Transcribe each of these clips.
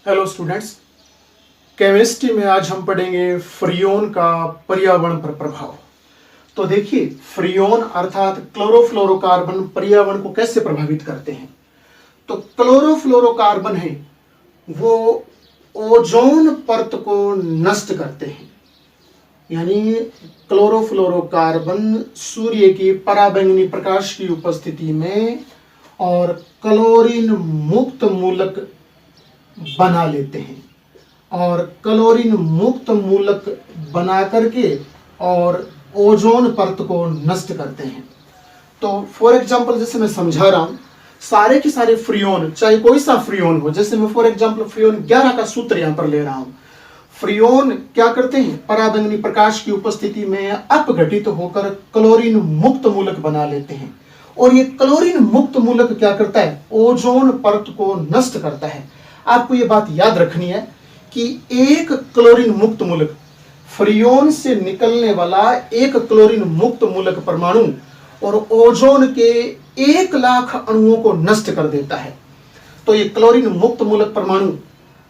Hello students, chemistry में आज हम पढ़ेंगे फ्रियोन का पर्यावरण पर प्रभाव। तो देखिए, फ्रियोन अर्थात क्लोरोफ्लोरोकार्बन पर्यावरण को कैसे प्रभावित करते हैं। तो क्लोरोफ्लोरोकार्बन है वो ओजोन परत को नष्ट करते हैं। यानी क्लोरोफ्लोरोकार्बन सूर्य की पराबैंगनी प्रकाश की उपस्थिति में और क्लोरीन मुक्त मूलक बना लेते हैं और क्लोरीन मुक्त मूलक बना करके और ओजोन परत को नष्ट करते हैं। तो फॉर एग्जांपल, जैसे मैं समझा रहा हूं, सारे के सारे फ्रियोन, चाहे कोई सा फ्रियोन हो, जैसे मैं फॉर एग्जांपल फ्रियोन 11 का सूत्र यहां पर ले रहा हूं। फ्रियोन क्या करते हैं, पराबैंगनी प्रकाश की उपस्थिति में अपघटित होकर क्लोरीन मुक्त मूलक बना लेते हैं और ये क्लोरीन मुक्त मूलक क्या करता है, ओजोन परत को नष्ट करता है। आपको ये बात याद रखनी है कि एक क्लोरीन मुक्त मूलक, फ्रियोन से निकलने वाला एक क्लोरीन मुक्त मूलक परमाणु और ओजोन के 1,00,000 अणुओं को नष्ट कर देता है। तो ये क्लोरीन मुक्त मूलक परमाणु,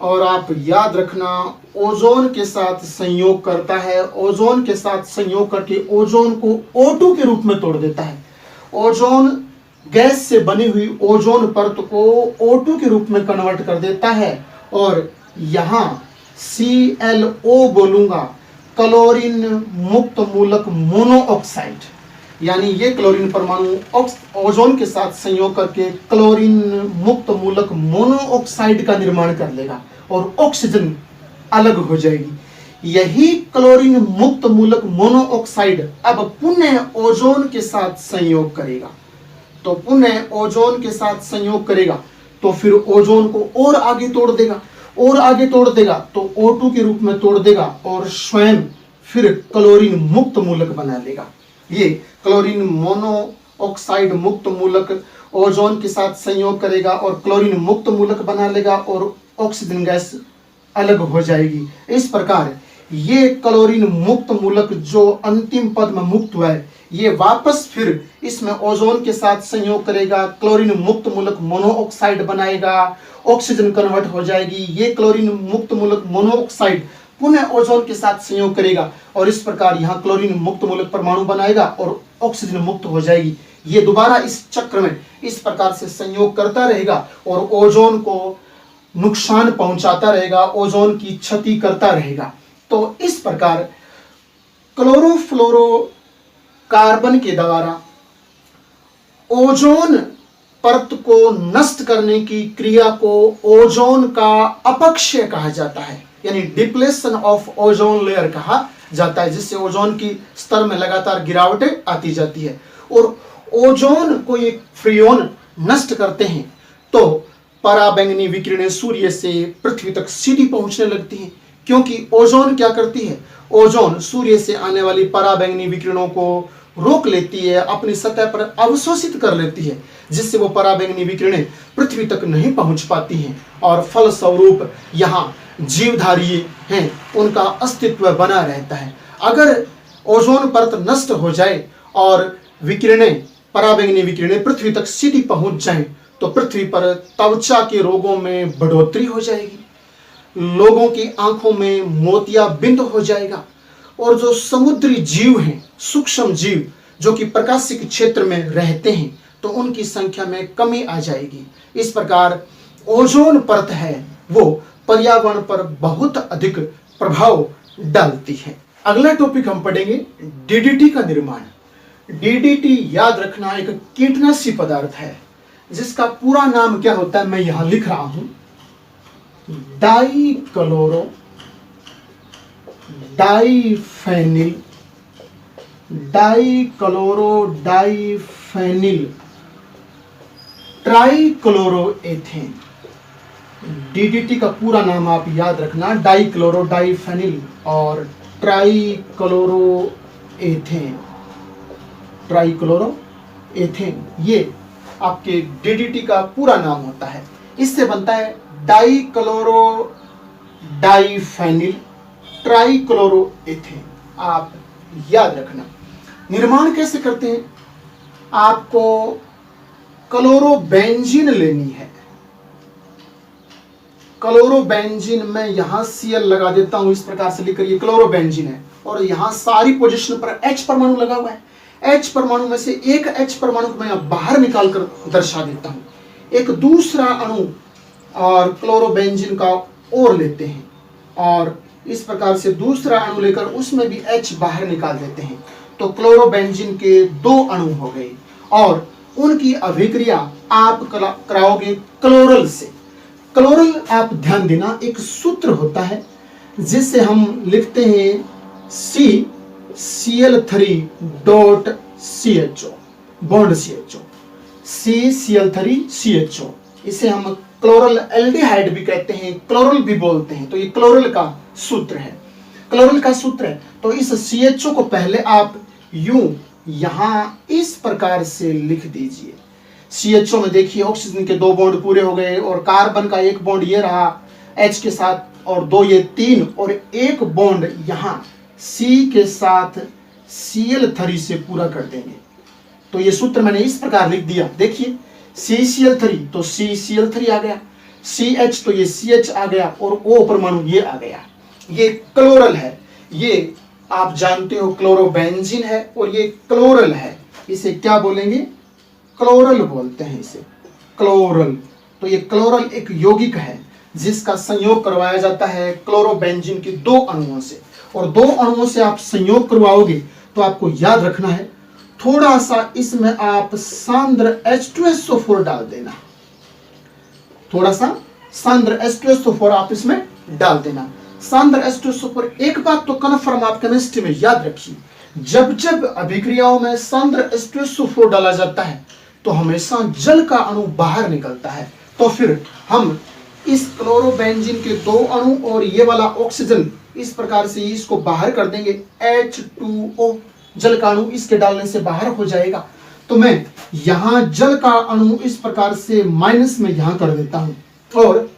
और आप याद रखना, ओजोन के साथ संयोग करता है। ओजोन के साथ संयोग करके ओजोन को O2 के रूप में तोड़ देता है। ओजोन गैस से बनी हुई ओजोन परत को O2 के रूप में कन्वर्ट कर देता है और यहां ClO बोलूंगा, क्लोरीन मुक्त मूलक मोनोऑक्साइड, यानी ये क्लोरीन परमाणु ओजोन के साथ संयोग करके क्लोरीन मुक्त मूलक मोनोऑक्साइड का निर्माण कर लेगा और ऑक्सीजन अलग हो जाएगी। यही क्लोरीन मुक्त मूलक मोनोऑक्साइड अब पुनः ओजोन के साथ संयोग करेगा। तो पुनः ओजोन के साथ संयोग करेगा तो फिर ओजोन को और आगे तोड़ देगा और आगे तोड़ देगा तो O2 के रूप में तोड़ देगा और स्वयं फिर क्लोरीन मुक्त मूलक बना लेगा। ये क्लोरीन मोनोऑक्साइड मुक्त मूलक ओजोन के साथ संयोग करेगा और क्लोरीन मुक्त मूलक बना लेगा और ऑक्सीजन गैस अलग हो जाएगी। इस प्रकार ये क्लोरीन मुक्त मूलक जो अंतिम पद में मुक्त हुआ है, ये वापस फिर इसमें ओजोन के साथ संयोग करेगा, क्लोरीन मुक्त मूलक मोनोऑक्साइड बनाएगा, ऑक्सीजन कन्वर्ट हो जाएगी। ये क्लोरीन मुक्त मूलक मोनोऑक्साइड पुनः ओजोन के साथ संयोग करेगा और इस प्रकार यहाँ क्लोरीन मुक्त मूलक परमाणु बनाएगा और ऑक्सीजन मुक्त हो जाएगी। ये दोबारा इस चक्र में इस प्रकार से संयोग करता रहेगा और ओजोन को नुकसान पहुंचाता रहेगा, ओजोन की क्षति करता रहेगा। तो इस प्रकार क्लोरोफ्लोरोकार्बन के द्वारा ओजोन परत को नष्ट करने की क्रिया को ओजोन का अपक्षय कहा जाता है, यानी डिप्लेशन ऑफ ओजोन लेयर कहा जाता है, जिससे ओजोन की स्तर में लगातार गिरावटें आती जाती है। और ओजोन को ये फ्रियोन नष्ट करते हैं तो पराबैंगनी विकिरणें सूर्य से पृथ्वी तक सीधी पहुंचने लगती हैं, क्योंकि ओजोन क्या करती है, ओजोन सूर्य से आने वाली पराबैंगनी विकिरणों को रोक लेती है, अपनी सतह पर अवशोषित कर लेती है, जिससे वो पराबैंगनी विकिरणें पृथ्वी तक नहीं पहुंच पाती हैं और फलस्वरूप यहाँ जीवधारी हैं उनका अस्तित्व बना रहता है। अगर ओजोन परत नष्ट हो जाए और विकिरणें, पराबैंगनी विकिरणें पृथ्वी तक सीधी पहुंच जाएं तो पृथ्वी पर त्वचा के रोगों में बढ़ोतरी हो जाएगी, लोगों की आंखों में मोतियाबिंद हो जाएगा और जो समुद्री जीव हैं, सूक्ष्म जीव जो कि प्रकाशिक क्षेत्र में रहते हैं, तो उनकी संख्या में कमी आ जाएगी। इस प्रकार ओजोन परत है वो पर्यावरण पर बहुत अधिक प्रभाव डालती है। अगला टॉपिक हम पढ़ेंगे DDT का निर्माण। DDT याद रखना एक कीटनाशी पदार्थ है जिसका पूरा नाम क्या होता है, मैं यहां लिख रहा हूं, डाइक्लोरोडाइफेनिल ट्राइक्लोरोएथेन। DDT का पूरा नाम आप याद रखना, डाइक्लोरोडाइफेनिल और ट्राइक्लोरोएथेन, ये आपके DDT का पूरा नाम होता है। इससे बनता है डाइक्लोरोडाइफेनिल ट्राइक्लोरोएथेन। आप याद रखना। निर्माण कैसे करते हैं, आपको क्लोरोबेंजीन लेनी है क्लोरोबेंजीन में यहाँ Cl लगा देता हूं, इस प्रकार से लिखकर, ये क्लोरोबेंजीन है और यहाँ सारी पोजीशन पर H परमाणु लगा हुआ है। H परमाणु में से एक H परमाणु को मैं बाहर निकाल कर दर्शा देता हूं। एक दूसरा अणु और क्लोरोबेंजीन का और लेते हैं और इस प्रकार से दूसरा अणु लेकर उसमें भी H बाहर निकाल देते हैं। तो क्लोरोबेंजीन के दो अणु हो गए और उनकी अभिक्रिया आप कराओगे क्लोरल से। क्लोरल आप ध्यान देना, एक सूत्र होता है जिससे हम लिखते हैं CCl3.CHO बॉन्ड CHO, CCl3CHO। इसे हम क्लोरल एल्डिहाइड भी कहते हैं, क्लोरल भी बोलते हैं। तो ये क्लोरल का सूत्र है, क्लोरल का सूत्र है। तो इस CHO को पहले आप यूं यहां इस प्रकार से लिख दीजिए। CHO में देखिए ऑक्सीजन के दो बॉन्ड पूरे हो गए और कार्बन का एक बॉन्ड ये रहा H के साथ और दो ये तीन और एक बॉन्ड यहां C के साथ Cl3 से पूरा कर देंगे। तो ये सूत्र मैंने इस प्रकार लिख दिया, देखिए CCl3 तो CCl3 आ गया, CH तो ये CH आ गया और O परमाणु ये आ गया। ये क्लोरल है, ये आप जानते हो क्लोरोबेंजीन है और ये क्लोरल है। इसे क्या बोलेंगे? क्लोरल बोलते हैं इसे, क्लोरल। तो ये क्लोरल एक यौगिक है जिसका संयोग करवाया जाता है क्लोरोबेंजीन के दो अणुओं से, और दो अणुओं से आप संयोग करवाओगे तो आपको याद रखना है थोड़ा सा इसमें आप सांद्र H2SO4 डाल देना, थोड़ा सा सांद्र H2SO4 आप इसमें डाल देना। सांद्र H2SO4, एक बात तो कन्फर्म आप केमिस्ट्री में याद रखिए, जब जब अभिक्रियाओं में सांद्र H2SO4 डाला जाता है तो हमेशा जल का अणु बाहर निकलता है। तो फिर हम इस क्लोरोबेंजीन के दो अणु और ये वाला ऑक्सीजन इस प्रकार से इसको बाहर कर देंगे, H2O जल का अणु इसके डालने से बाहर हो जाएगा। तो मैं यहां जल का अणु इस प्रकार से माइनस में यहां कर देता हूं। और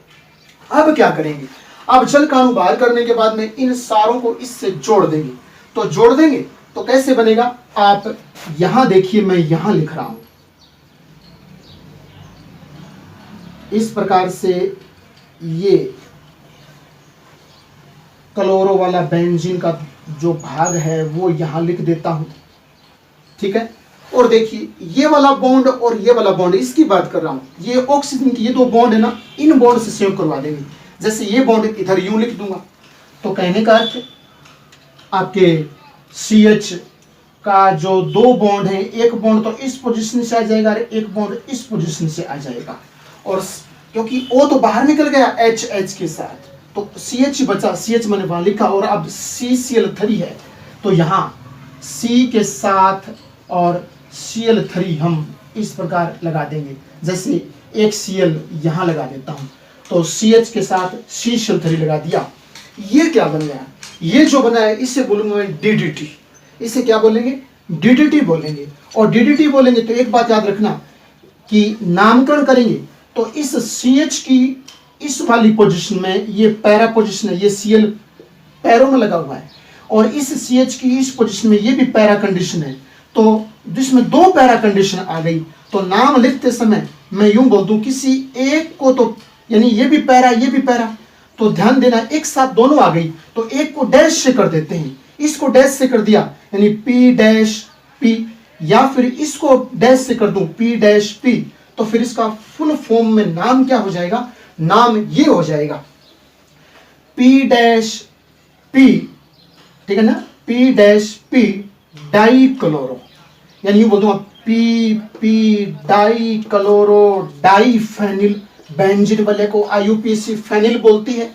अब क्या करेंगे? अब जल का अणु बाहर करने के बाद में इन सारों को इससे जोड़ देंगे। तो जोड़ देंगे तो कैसे बनेगा? आप यहां देखिए, मैं यहां लिख रहा हूं इस प्रकार से, ये क्लोरो वाला बेंजीन का जो भाग है वो यहां लिख देता हूं, ठीक है। और देखिए ये वाला बॉन्ड और ये वाला बॉन्ड, इसकी बात कर रहा हूं, ये ऑक्सीजन की ये दो बॉन्ड है ना, इन बॉन्ड से संयोग करवा देंगे। जैसे ये बॉन्ड इधर यूं लिख दूंगा, तो कहने का अर्थ आपके CH का जो दो बॉन्ड है, एक बॉन्ड तो इस पोजीशन से आ जाएगा और एक बॉन्ड इस पोजीशन से आ जाएगा। और क्योंकि O तो बाहर निकल गया H के साथ, तो CH बचा, CH मैंने वहां लिखा, और अब CCl3 है तो यहाँ C के साथ और Cl3 हम इस प्रकार लगा देंगे। जैसे एक Cl यहाँ लगा देता हूँ, तो CH के साथ Cl3 लगा दिया। ये क्या बन गया? ये जो बना है इसे बोलूंगा मैं DDT। इसे क्या बोलेंगे? DDT बोलेंगे। और DDT बोलेंगे तो एक बात याद रखना कि नामकरण करेंगे तो इस CH की इस वाली पोजीशन में, ये पैरा पोजीशन है, ये Cl पैरों में लगा हुआ है, और इस CH की इस पोजीशन में ये भी पैरा कंडीशन है। तो जिसमें दो पैरा कंडीशन आ गई, तो नाम लिखते समय मैं यूं बोल दूं किसी एक को, तो यानी ये भी पैरा ये भी पैरा, तो ध्यान देना एक साथ दोनों आ गई, तो एक को डैश से कर देते हैं, इसको डैश से कर दिया यानी P-P, या फिर इसको डैश से कर दूं P-P, तो फिर इसका फुल फॉर्म में नाम क्या हो जाएगा? नाम ये हो जाएगा P-P, ठीक है ना, P-P डाइक्लोरो, यानी यूं बोल दूंगा P डाइक्लोरो डाइफेनिल, बेंजीन वाले को IUPAC फेनिल बोलती है,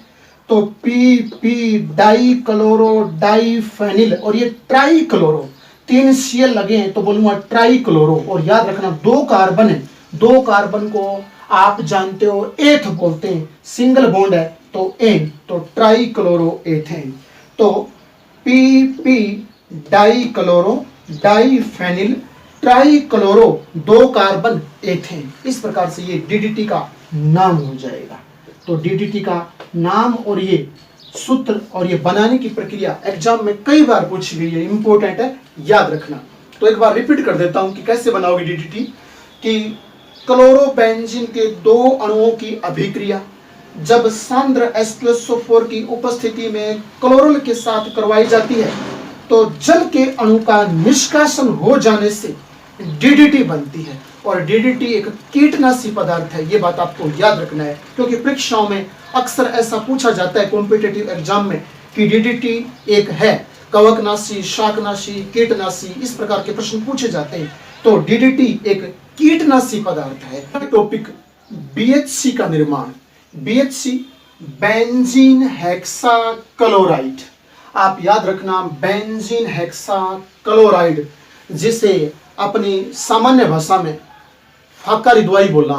तो P डाइक्लोरो डाइफेनिल, और ये ट्राइक्लोरो, तीन Cl लगे हैं तो बोलूंगा ट्राइक्लोरो। और याद रखना दो कार्बन है, दो कार्बन को आप जानते हो एथ बोलते हैं, सिंगल बॉन्ड है तो एन, तो ट्राइक्लोरो एथेन। तो P डाइक्लोरो डाइफेनिल ट्राइक्लोरो, दो कार्बन एथेन, इस प्रकार से ये DDT का नाम हो जाएगा। तो DDT का नाम और ये सूत्र और ये बनाने की प्रक्रिया एग्जाम में कई बार पूछी गई है, इंपॉर्टेंट है, याद रखना। तो एक बार रिपीट कर देता हूं कि कैसे बनाओगे DDT। कि क्लोरोबेंजीन के दो अणुओं की अभिक्रिया जब सांद्र H+O4 की उपस्थिति में क्लोरल के साथ करवाई जाती है तो जल के अणु का निष्कासन हो जाने से DDT बनती है, और DDT एक कीटनाशी पदार्थ है। ये बात आपको याद रखना है, क्योंकि परीक्षाओं में अक्सर ऐसा पूछा जाता है कॉम्पिटिटिव एग्जाम में कि DDT एक है कवकनाशी, शाकनाशी, कीटनाशी, इस प्रकार के प्रश्न पूछे जाते हैं। तो DDT एक कीटनाशी पदार्थ है। टॉपिक BHC का निर्माण। BHC बेंजीन हेक्सा क्लोराइड, आप याद रखना, बेंजीन हेक्सा क्लोराइड, जिसे अपनी सामान्य भाषा में फाकारी दवाई बोलना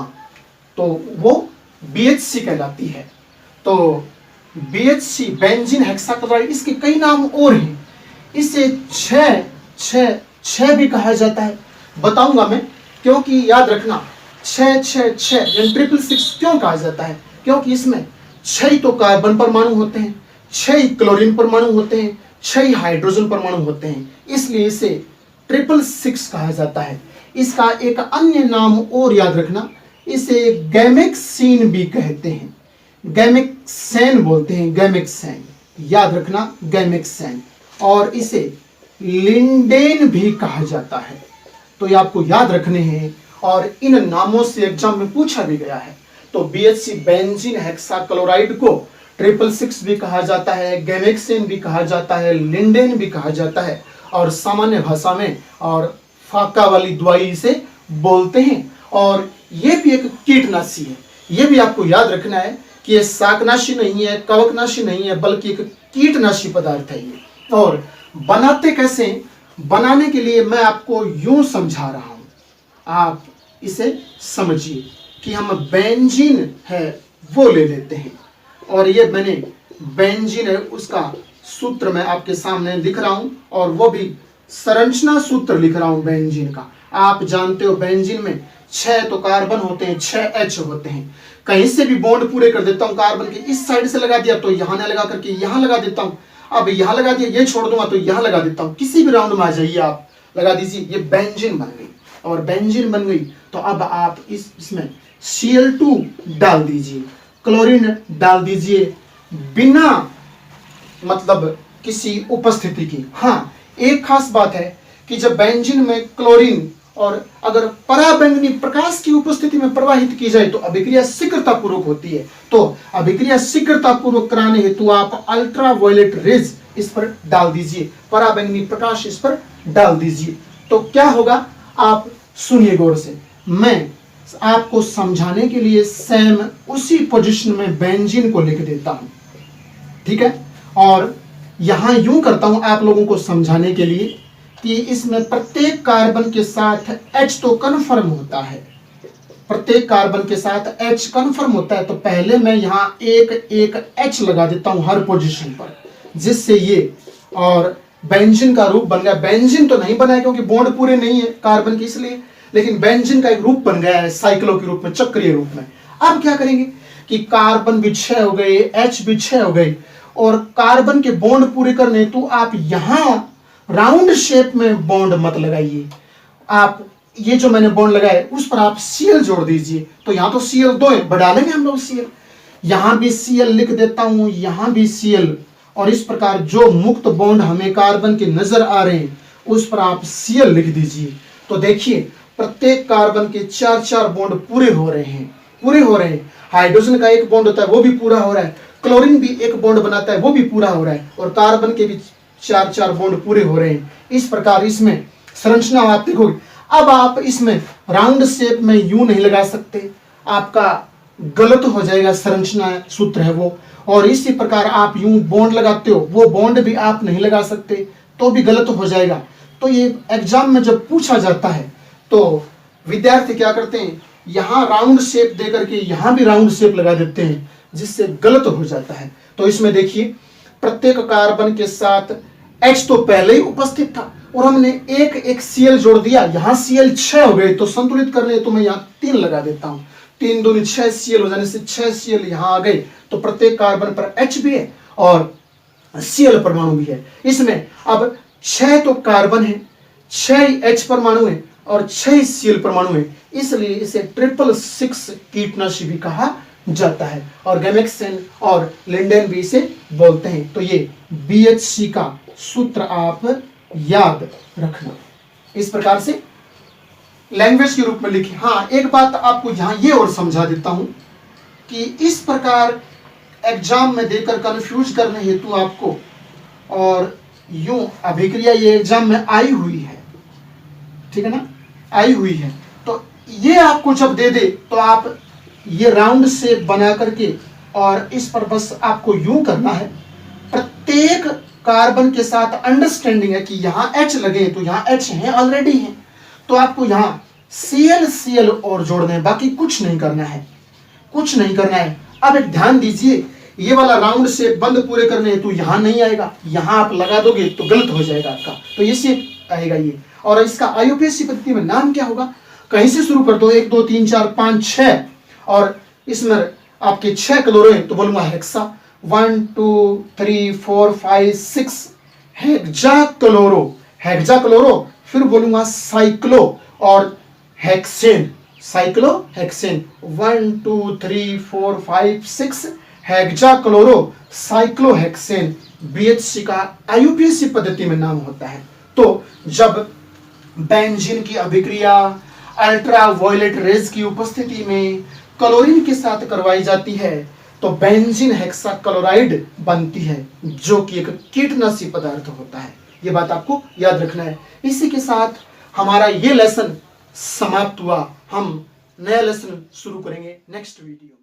तो वो BHC कहलाती है। तो BHC बेंजीन हेक्सा क्लोराइड, इसके कई नाम और हैं। इसे छह भी कहा जाता है, बताऊंगा मैं, क्योंकि याद रखना 666 यानी 666 क्यों कहा जाता है, क्योंकि इसमें 6 तो कार्बन परमाणु होते हैं, 6 क्लोरीन परमाणु होते हैं, 6 हाइड्रोजन परमाणु होते हैं, इसलिए इसे 666 कहा जाता है। इसका एक अन्य नाम और याद रखना, इसे गैमेक्सीन भी कहते हैं, गैमेक्सेन बोलते हैं, गैमेक्सेन, याद रखना गैमेक्सेन, और इसे लिंडेन भी कहा जाता है। तो ये आपको याद रखने हैं, और इन नामों से एग्जाम में पूछा भी गया है। तो BHC बेंजीन हेक्सा क्लोराइड को 666 भी कहा जाता है, गैमेक्सेन भी कहा जाता है, लिंडेन भी कहा जाता है, और सामान्य भाषा में और फाका वाली दवाई से बोलते हैं। और ये भी एक कीटनाशी है, ये भी आपको याद रखना है कि ये शाकनाशी नहीं है, कवकनाशी नहीं है, बल्कि एक कीटनाशी पदार्थ है ये। और बनाते कैसे, बनाने के लिए मैं आपको यूं समझा रहा हूं, आप इसे समझिए कि हम बेंजीन है वो ले लेते हैं, और ये मैंने बेंजीन है उसका सूत्र मैं आपके सामने लिख रहा हूं, और वो भी संरचना सूत्र लिख रहा हूं बेंजीन का। आप जानते हो बेंजीन में 6 तो कार्बन होते हैं, 6 H होते हैं। कहीं से भी बॉन्ड पूरे कर देता हूं, कार्बन के इस साइड से लगा दिया तो यहां ना लगा करके यहां लगा देता हूं, अब यहां लगा दिया, ये छोड़ दूंगा तो यहां लगा देता हूं, किसी भी राउंड में आ जाइए आप लगा दीजिए, ये बेंजीन बन गई। और बेंजीन बन गई तो अब आप इसमें Cl2 डाल दीजिए, क्लोरीन डाल दीजिए, बिना मतलब किसी उपस्थिति की। हाँ, एक खास बात है कि जब बेंजीन में क्लोरीन और अगर पराबैंगनी प्रकाश की उपस्थिति में प्रवाहित की जाए तो अभिक्रिया शीघ्रतापूर्वक होती है। तो अभिक्रिया शीघ्रतापूर्वक कराने हेतु आप अल्ट्रावायलेट रेज इस पर डाल दीजिए, पराबैंगनी प्रकाश इस पर डाल दीजिए। तो क्या होगा, आप सुनिए गौर से, मैं आपको समझाने के लिए सेम उसी पोजीशन में बेंजीन को लिख देता हूं, ठीक है। और यहां यूं करता हूं आप लोगों को समझाने के लिए कि इसमें प्रत्येक कार्बन के साथ H तो कन्फर्म होता है, प्रत्येक कार्बन के साथ H कन्फर्म होता है। तो पहले मैं यहां एक H लगा देता हूं हर पोजीशन पर, जिससे ये और बेंजीन का रूप बन गया। बेंजीन तो नहीं बना है क्योंकि बॉन्ड पूरे नहीं है कार्बन के, इसलिए, लेकिन बेंजीन का एक रूप बन गया है साइक्लो के रूप में, चक्रीय रूप में। अब क्या करेंगे कि कार्बन भी 6 हो गए, H भी 6 हो गई, और कार्बन के बॉन्ड पूरे करने तो आप यहां राउंड शेप में बॉन्ड मत लगाइए, आप ये जो मैंने बॉन्ड लगाए उस पर आप Cl जोड़ दीजिए। तो यहां तो Cl2 है, बढ़ा लेंगे हम लोग Cl, यहां भी Cl लिख देता हूं, यहां भी Cl, और इस प्रकार जो मुक्त बॉन्ड हमें कार्बन के नजर आ रहे हैं उस पर आप Cl लिख दीजिए। तो देखिए प्रत्येक कार्बन के 4-4 बॉन्ड पूरे हो रहे हैं, पूरे हो रहे हैं। हाइड्रोजन का एक बॉन्ड होता है वो भी पूरा हो रहा है, क्लोरीन भी एक बॉन्ड बनाता है वो भी पूरा हो रहा है, और कार्बन के भी 4-4 बॉन्ड पूरे हो रहे हैं। इस प्रकार इसमें संरचना आप देखोगे। अब आप इसमें राउंड शेप में यूं नहीं लगा सकते, आपका गलत हो जाएगा, संरचना सूत्र है वो। और इसी प्रकार आप यूं बॉन्ड लगाते हो, वो बॉन्ड भी आप नहीं लगा सकते तो भी गलत हो जाएगा। तो ये एग्जाम में जब पूछा जाता है तो विद्यार्थी क्या करते हैं, यहां राउंड शेप देकर के यहां भी राउंड शेप लगा देते हैं, जिससे गलत हो जाता है। तो इसमें देखिए प्रत्येक कार्बन के साथ H तो पहले ही उपस्थित था, और हमने एक Cl जोड़ दिया, यहां Cl 6 हो गए, तो संतुलित करने तो मैं यहां 3 लगा देता हूं, 3 दूनी 6 Cl हो जाने से 6 Cl यहां आ गए। तो प्रत्येक कार्बन पर H भी है और Cl परमाणु भी है। इसमें अब 6 तो कार्बन है, 6 H परमाणु है और 6 Cl परमाणु है, इसलिए इसे 666 कीटनाशी भी कहा जाता है और गैमेक्सेन और लिंडेन भी इसे बोलते हैं। तो ये BHC का सूत्र आप याद रखना, इस प्रकार से लैंग्वेज के रूप में लिखें। हाँ, एक बात आपको यहां ये और समझा देता हूं कि इस प्रकार एग्जाम में देकर कंफ्यूज करने हेतु आपको, और यूं अभिक्रिया ये एग्जाम में आई हुई है, ठीक है ना, आई हुई है, तो ये आपको जब दे दे तो आप ये राउंड शेप बना करके और इस पर बस आपको यूं करना है। प्रत्येक कार्बन के साथ अंडरस्टैंडिंग है कि यहां H लगे तो यहां H है, ऑलरेडी है, तो आपको यहां Cl और जोड़ने हैं, बाकी कुछ नहीं करना है, कुछ नहीं करना है। अब एक ध्यान दीजिए, ये वाला राउंड शेप बंद पूरे करने हैं तो यहां नहीं आएगा, यहां आप लगा दोगे तो गलत हो जाएगा आपका, तो ये शेप आएगा ये। और इसका IUPAC पद्धति में नाम क्या होगा, कहीं से शुरू कर दो, 1 2 3 4 5 6, और इसमें आपके 6 क्लोरो हैं तो बोलूंगा हेक्सा, 1 2 3 4 5 6 हेक्सा क्लोरो, फिर बोलूंगा साइक्लो और hexane, cyclo hexane, 1 2 3 4 5 6 hexa chloro cyclo hexane, BHC का IUPAC पद्धति में नाम होता है। तो जब बेंजीन की अभिक्रिया अल्ट्रावायलेट रेज की उपस्थिति में क्लोरीन के साथ करवाई जाती है तो बेंजीन हेक्साक्लोराइड बनती है, जो कि एक कीटनाशी पदार्थ होता है। ये बात आपको याद रखना है। इसी के साथ हमारा ये लेसन समाप्त हुआ। हम नया लेसन शुरू करेंगे नेक्स्ट वीडियो।